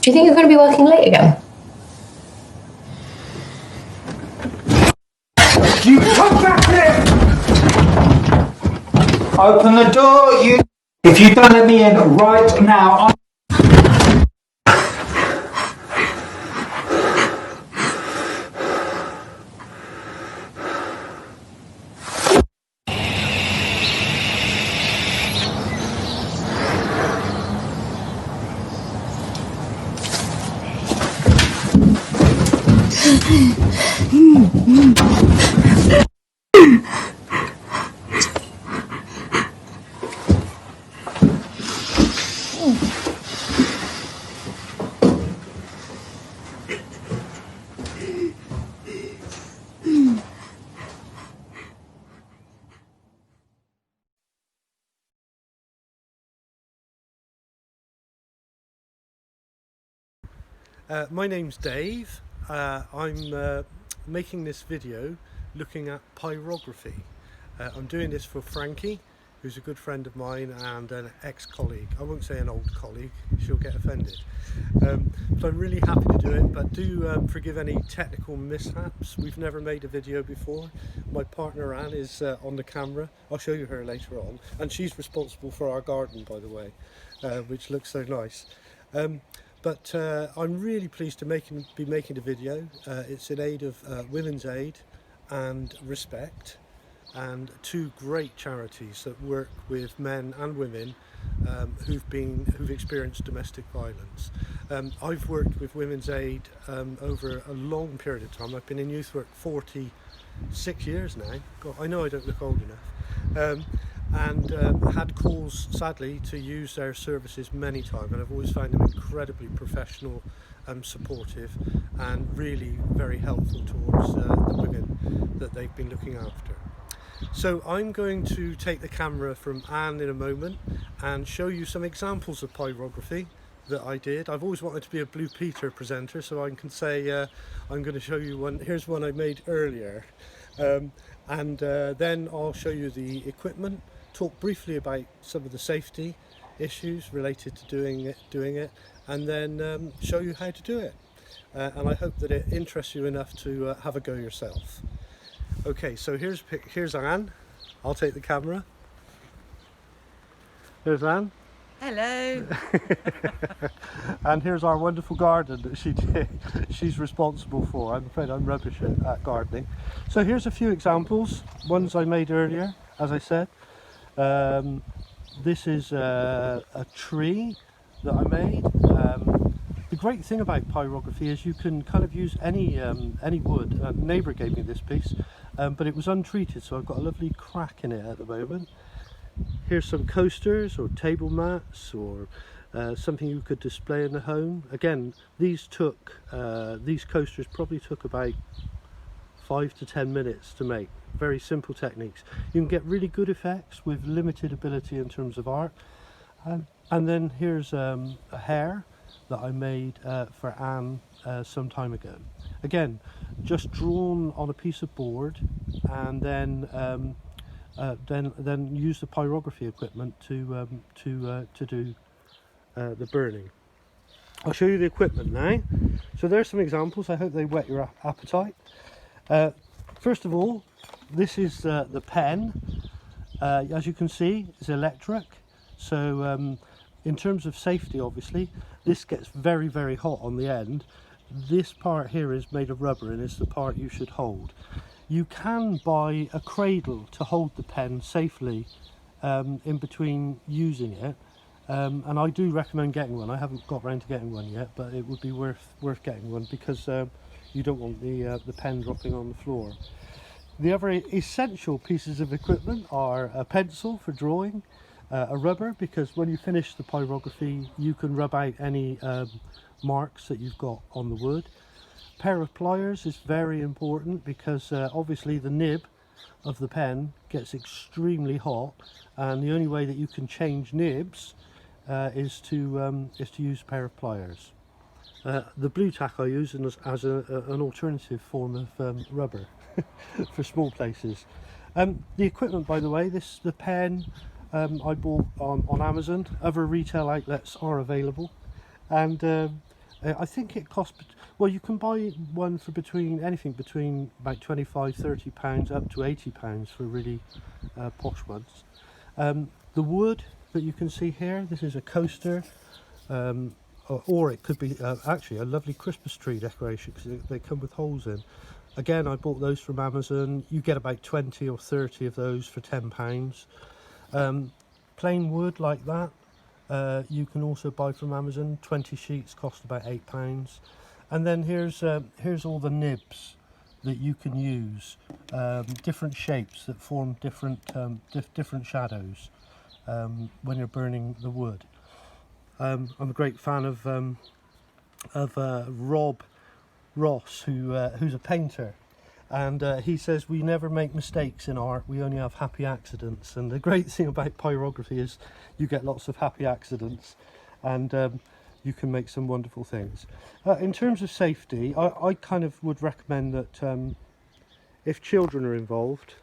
Do you think you're going to be working late again? You come back here! Open the door, you... If you don't let me in right now, My name's Dave. I'm making this video looking at pyrography. I'm doing this for Frankie, who's a good friend of mine and an ex-colleague. I won't say an old colleague, she'll get offended. So I'm really happy to do it, but do forgive any technical mishaps. We've never made a video before. My partner Anne is on the camera. I'll show you her later on. And she's responsible for our garden, by the way, which looks so nice. But I'm really pleased to be making a video. It's in aid of Women's Aid and Respect, and two great charities that work with men and women who've experienced domestic violence. I've worked with Women's Aid over a long period of time. I've been in youth work 46 years now. God, I know I don't look old enough. And had calls, sadly, to use their services many times, and I've always found them incredibly professional and supportive and really very helpful towards the women that they've been looking after. So I'm going to take the camera from Anne in a moment and show you some examples of pyrography that I did. I've always wanted to be a Blue Peter presenter, so I can say I'm going to show you one. Here's one I made earlier, and then I'll show you the equipment, talk briefly about some of the safety issues related to doing it, and then show you how to do it. And I hope that it interests you enough to have a go yourself. Okay, so here's Anne. I'll take the camera. There's Anne. Hello. And here's our wonderful garden that she's responsible for. I'm afraid I'm rubbish at gardening. So here's a few examples, ones I made earlier, as I said. This is a tree that I made. The great thing about pyrography is you can kind of use any wood. A neighbour gave me this piece, but it was untreated, so I've got a lovely crack in it at the moment. Here's some coasters or table mats or something you could display in the home. Again, these coasters probably took about 5 to 10 minutes to make. Very simple techniques. You can get really good effects with limited ability in terms of art. And then here's a hare that I made for Anne some time ago. Again, just drawn on a piece of board, and then use the pyrography equipment to do the burning. I'll show you the equipment now. So there's some examples. I hope they whet your appetite. First of all, this is the pen. As you can see, it's electric. So in terms of safety, obviously, this gets very, very hot on the end. This part here is made of rubber and is the part you should hold. You can buy a cradle to hold the pen safely in between using it. And I do recommend getting one. I haven't got around to getting one yet, but it would be worth getting one because you don't want the pen dropping on the floor. The other essential pieces of equipment are a pencil for drawing, a rubber, because when you finish the pyrography you can rub out any marks that you've got on the wood. A pair of pliers is very important because obviously the nib of the pen gets extremely hot, and the only way that you can change nibs is to use a pair of pliers. The blue tack I use as an alternative form of rubber for small places. The equipment, by the way, the pen I bought on Amazon. Other retail outlets are available, and I think it costs, well, you can buy one for anything between about £25–30 up to £80 for really posh ones. The wood that you can see here, this is a coaster, or it could be actually a lovely Christmas tree decoration, because they come with holes in. Again, I bought those from Amazon. You get about 20 or 30 of those for £10. Plain wood like that, you can also buy from Amazon. 20 sheets cost about £8. And then here's all the nibs that you can use, different shapes that form different different shadows when you're burning the wood. I'm a great fan of Rob Ross, who's a painter, and he says we never make mistakes in art, we only have happy accidents. And the great thing about pyrography is you get lots of happy accidents, and you can make some wonderful things. In terms of safety, I kind of would recommend that if children are involved,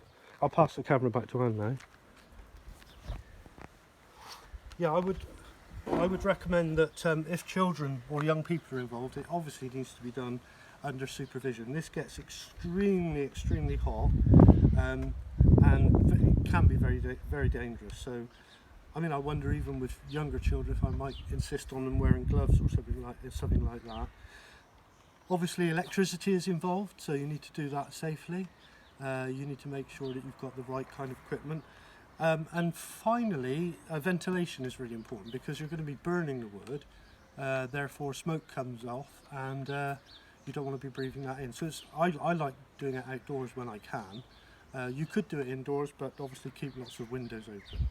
I'll pass the camera back to Anne now. Yeah, I would recommend that if children or young people are involved, it obviously needs to be done under supervision. This gets extremely hot, and it can be very dangerous. So, I mean, I wonder, even with younger children, if I might insist on them wearing gloves or something like that. Obviously, electricity is involved, so you need to do that safely. You need to make sure that you've got the right kind of equipment. And finally, ventilation is really important, because you're going to be burning the wood, therefore smoke comes off, and you don't want to be breathing that in. So I like doing it outdoors when I can. You could do it indoors, but obviously keep lots of windows open.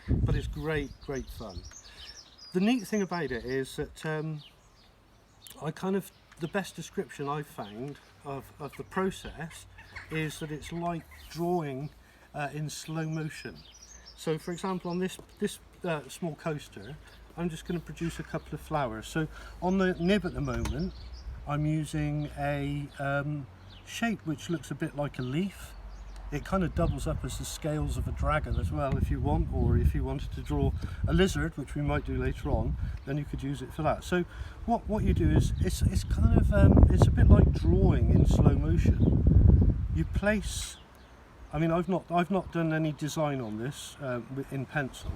But it's great fun. The neat thing about it is that the best description I've found of the process is that it's like drawing in slow motion. So, for example, on this small coaster, I'm just going to produce a couple of flowers. So on the nib at the moment, I'm using a shape which looks a bit like a leaf. It kind of doubles up as the scales of a dragon as well, if you want, or if you wanted to draw a lizard, which we might do later on, then you could use it for that. So what you do is, it's kind of it's a bit like drawing in slow motion. You place, I mean, I've not done any design on this in pencil.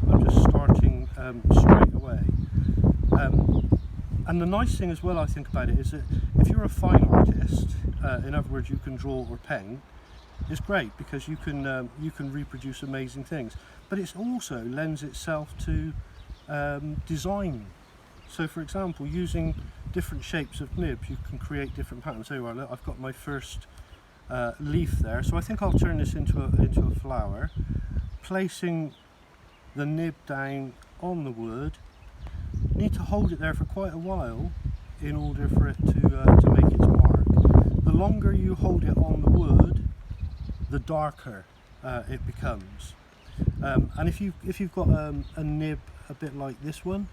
I'm just starting straight away. And the nice thing as well, I think, about it is that if you're a fine artist, in other words, you can draw or paint, it's great, because you can reproduce amazing things. But it also lends itself to design. So, for example, using different shapes of nibs, you can create different patterns. There you are. Look, I've got my first leaf there. So I think I'll turn this into a flower, placing the nib down on the wood. Need to hold it there for quite a while in order for it to make its mark. The longer you hold it on the wood, the darker it becomes. And if you've got a nib a bit like this one,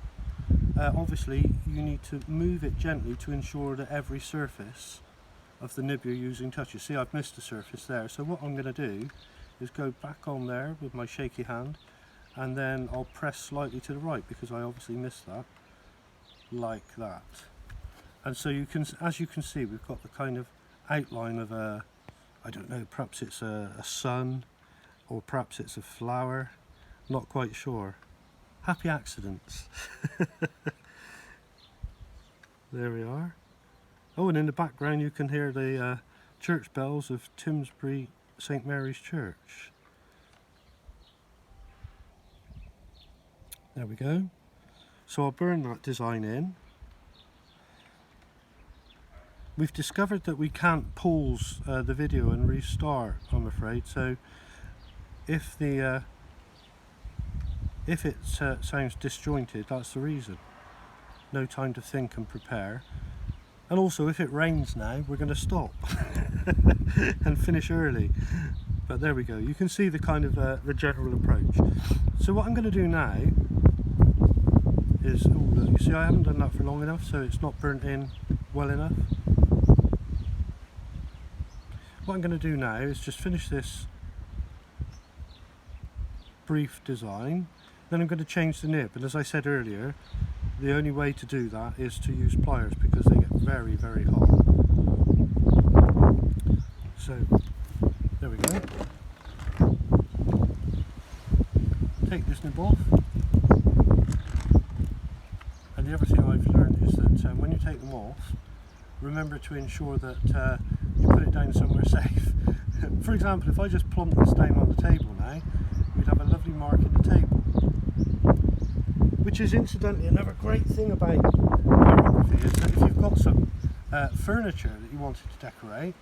obviously you need to move it gently to ensure that every surface of the nib you're using touches. See, I've missed a surface there. So what I'm going to do is go back on there with my shaky hand, and then I'll press slightly to the right, because I obviously missed that, like that. And so you can, as you can see, we've got the kind of outline of a, I don't know, perhaps it's a sun, or perhaps it's a flower, not quite sure. Happy accidents. There we are. Oh, and in the background you can hear the church bells of Timsbury St Mary's Church. There we go. So I'll burn that design in. We've discovered that we can't pause the video and restart, I'm afraid. So if it sounds disjointed, that's the reason. No time to think and prepare. And also, if it rains now, we're going to stop and finish early. But there we go. You can see the kind of the general approach. So what I'm going to do now is, oh look, you see I haven't done that for long enough, so it's not burnt in well enough. What I'm going to do now is just finish this brief design. Then I'm going to change the nib, and as I said earlier, the only way to do that is to use pliers because they get very, very hot. So there we go. Take this nib off. And the other thing I've learned is that when you take them off, remember to ensure that you put it down somewhere safe. For example, if I just plump this down on the table now, we'd have a lovely mark in the table. Which is incidentally another great thing about pyrography, is that if you've got some furniture that you wanted to decorate,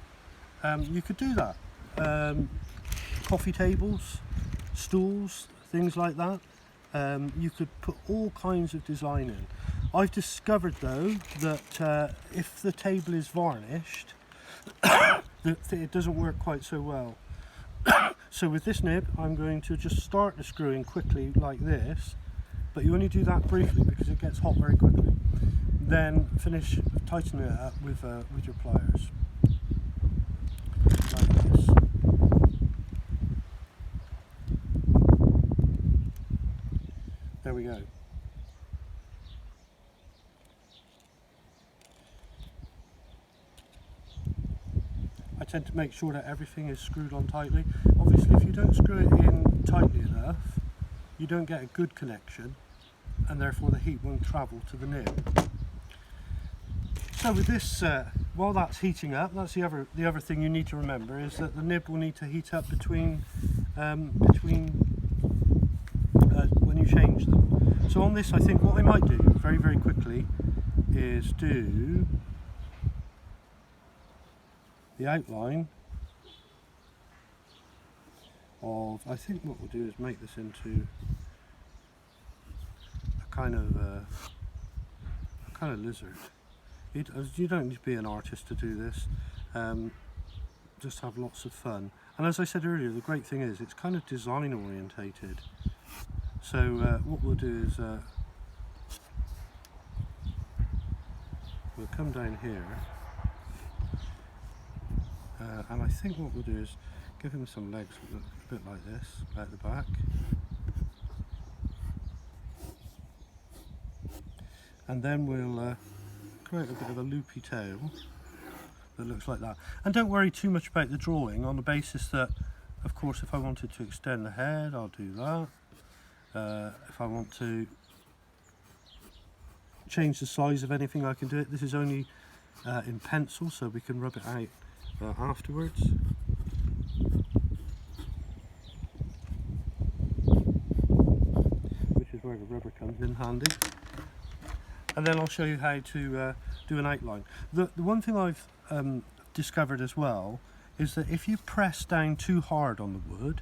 you could do that. Coffee tables, stools, things like that. You could put all kinds of design in. I've discovered though that if the table is varnished, it doesn't work quite so well. So with this nib, I'm going to just start the screwing quickly like this, but you only do that briefly because it gets hot very quickly. Then finish tightening it up with your pliers, like this. There we go. I tend to make sure that everything is screwed on tightly. Obviously, if you don't screw it in tightly enough, you don't get a good connection, and therefore the heat won't travel to the nib. So with this, while that's heating up, that's the other thing you need to remember, is that the nib will need to heat up between when you change them. So on this, I think what I might do very, very quickly is do the outline of, I think what we'll do is make this into a kind of lizard. You don't need to be an artist to do this, just have lots of fun. And as I said earlier, the great thing is it's kind of design orientated. So what we'll do is we'll come down here, and I think what we'll do is give him some legs that look a bit like this, out the back. And then we'll create a bit of a loopy tail that looks like that. And don't worry too much about the drawing, on the basis that, of course, if I wanted to extend the head, I'll do that. If I want to change the size of anything, I can do it. This is only in pencil, so we can rub it out afterwards. Which is where the rubber comes in handy. And then I'll show you how to do an outline. The one thing I've discovered as well is that if you press down too hard on the wood,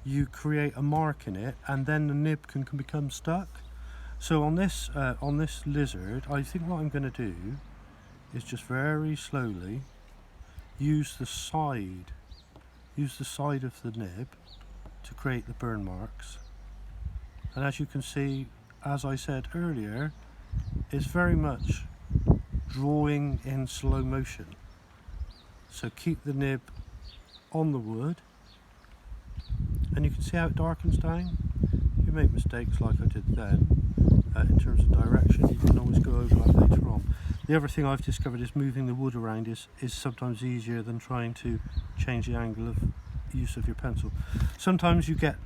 you create a mark in it, and then the nib can become stuck. So on this lizard, I think what I'm going to do is just very slowly use the side of the nib to create the burn marks. And as you can see, as I said earlier, it's very much drawing in slow motion. So keep the nib on the wood, and you can see how it darkens down. If you make mistakes like I did then, in terms of direction, you can always go over that later on. The other thing I've discovered is moving the wood around is sometimes easier than trying to change the angle of use of your pencil. Sometimes you get,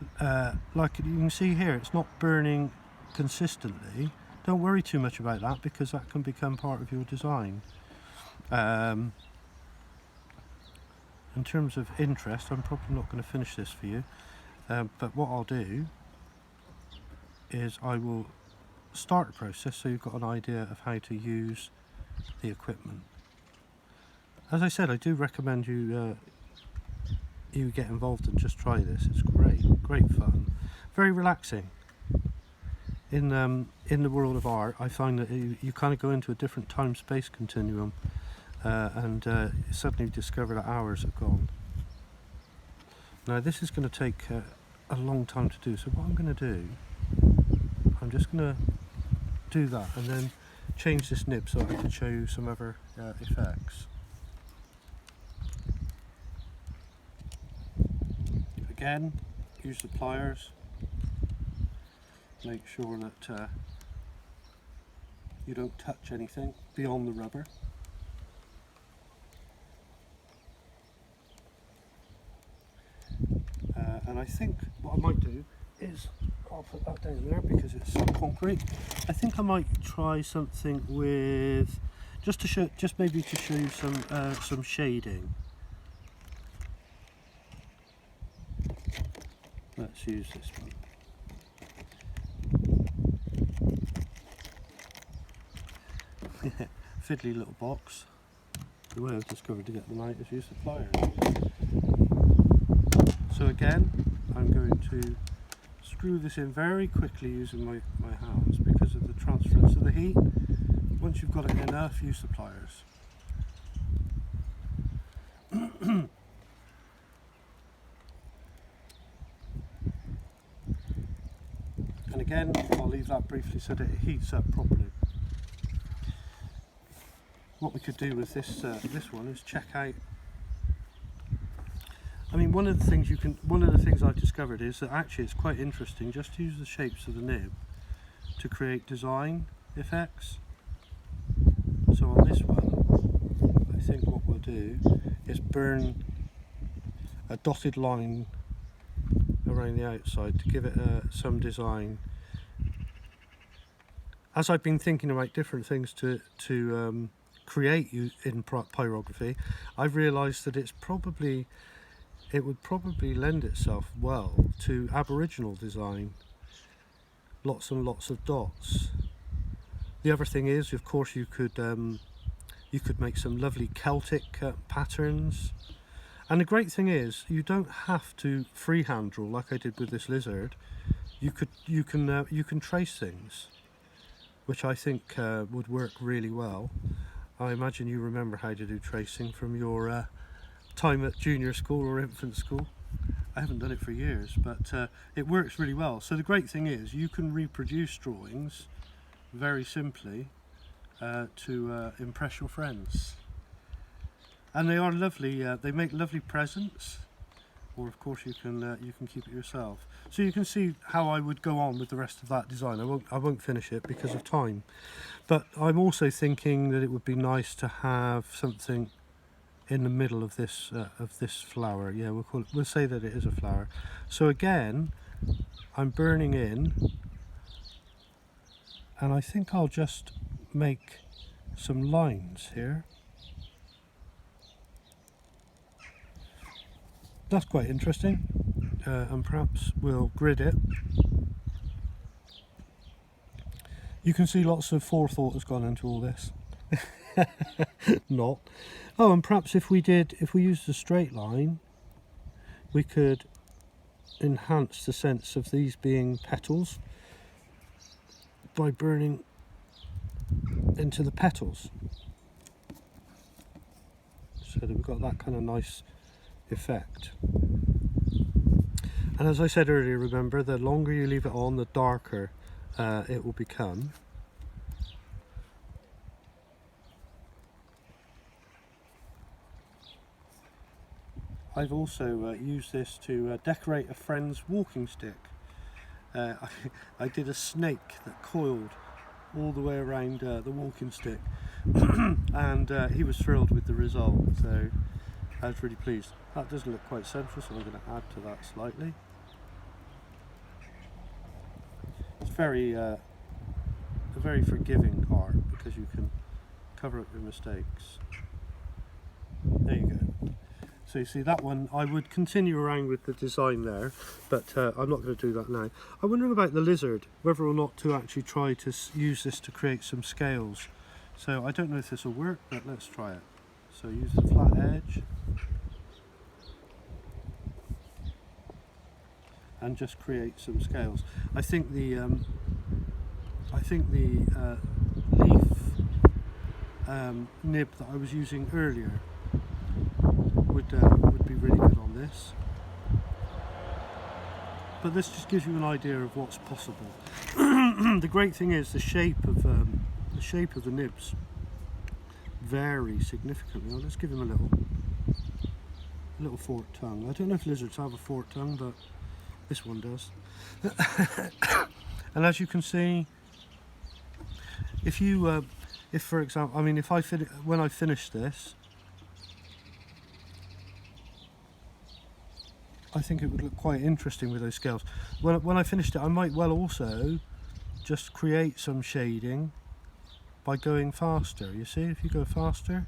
like you can see here, it's not burning consistently. Don't worry too much about that, because that can become part of your design. In terms of interest, I'm probably not going to finish this for you, but what I'll do is I will start the process so you've got an idea of how to use the equipment. As I said, I do recommend you get involved and just try this. It's great fun, very relaxing. In the world of art, I find that you kind of go into a different time-space continuum, and suddenly discover that hours have gone. Now this is going to take a long time to do, so what I'm going to do, I'm just going to do that and then change this nib so I can show you some other effects. Again, use the pliers. Make sure that you don't touch anything beyond the rubber. And I think what I might do is, I'll put that down there because it's concrete. I think I might try something with, just maybe to show you some shading. Let's use this one. Fiddly little box. The way I've discovered to get them out is use the pliers. So again, I'm going to screw this in very quickly using my hands because of the transference of the heat. Once you've got it enough, use the pliers. And again, I'll leave that briefly so that it heats up properly. What we could do with this one is check out. I mean, one of the things I've discovered is that actually it's quite interesting just to use the shapes of the nib to create design effects. So on this one, I think what we'll do is burn a dotted line around the outside to give it some design. As I've been thinking about different things to create in pyrography, I've realised that it would probably lend itself well to Aboriginal design. Lots and lots of dots. The other thing is, of course, you could make some lovely Celtic patterns. And the great thing is, you don't have to freehand draw like I did with this lizard. You can trace things, which I think would work really well. I imagine you remember how to do tracing from your time at junior school or infant school. I haven't done it for years, but it works really well. So the great thing is you can reproduce drawings very simply to impress your friends. And they are lovely, they make lovely presents, or of course you can keep it yourself. So you can see how I would go on with the rest of that design. I won't finish it because of time. But I'm also thinking that it would be nice to have something in the middle of this flower. Yeah, we'll say that it is a flower. So again, I'm burning in, and I think I'll just make some lines here. That's quite interesting, and perhaps we'll grid it. You can see lots of forethought has gone into all this. Not. Oh, and perhaps if we used a straight line, we could enhance the sense of these being petals by burning into the petals, so that we've got that kind of nice effect. And as I said earlier, remember, the longer you leave it on, the darker it will become. I've also used this to decorate a friend's walking stick. I did a snake that coiled all the way around the walking stick and he was thrilled with the result, so I was really pleased. That doesn't look quite central, so I'm going to add to that slightly. It's a very forgiving art because you can cover up your mistakes. There you go. So you see that one, I would continue around with the design there, but I'm not going to do that now. I'm wondering about the lizard, whether or not to actually try to use this to create some scales. So I don't know if this will work, but let's try it. So use the flat edge and just create some scales. I think the leaf nib that I was using earlier would be really good on this. But this just gives you an idea of what's possible. The great thing is the shape of the nibs vary significantly. Let's give him a little forked tongue. I don't know if lizards have a forked tongue, but this one does. And as you can see, if you, if for example, I mean, if when I finish this, I think it would look quite interesting with those scales. When I finished it, I might well also just create some shading by going faster. You see, if you go faster,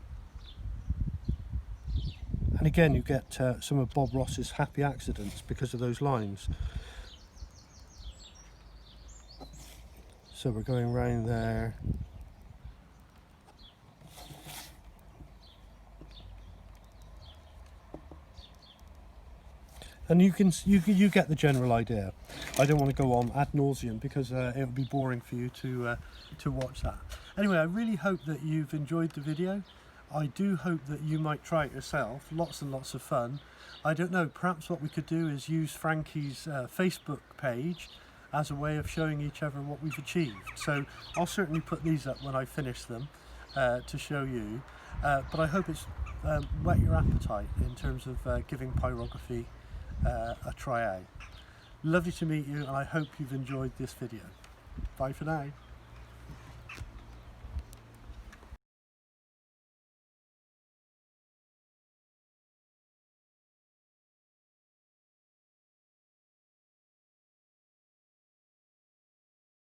and again you get some of Bob Ross's happy accidents because of those lines. So we're going round there. And you get the general idea. I don't want to go on ad nauseum because it would be boring for you to watch that. Anyway, I really hope that you've enjoyed the video. I do hope that you might try it yourself. Lots and lots of fun. I don't know, perhaps what we could do is use Frankie's Facebook page as a way of showing each other what we've achieved. So I'll certainly put these up when I finish them to show you. But I hope it's whet your appetite in terms of giving pyrography a try out. Lovely to meet you, and I hope you've enjoyed this video. Bye for now.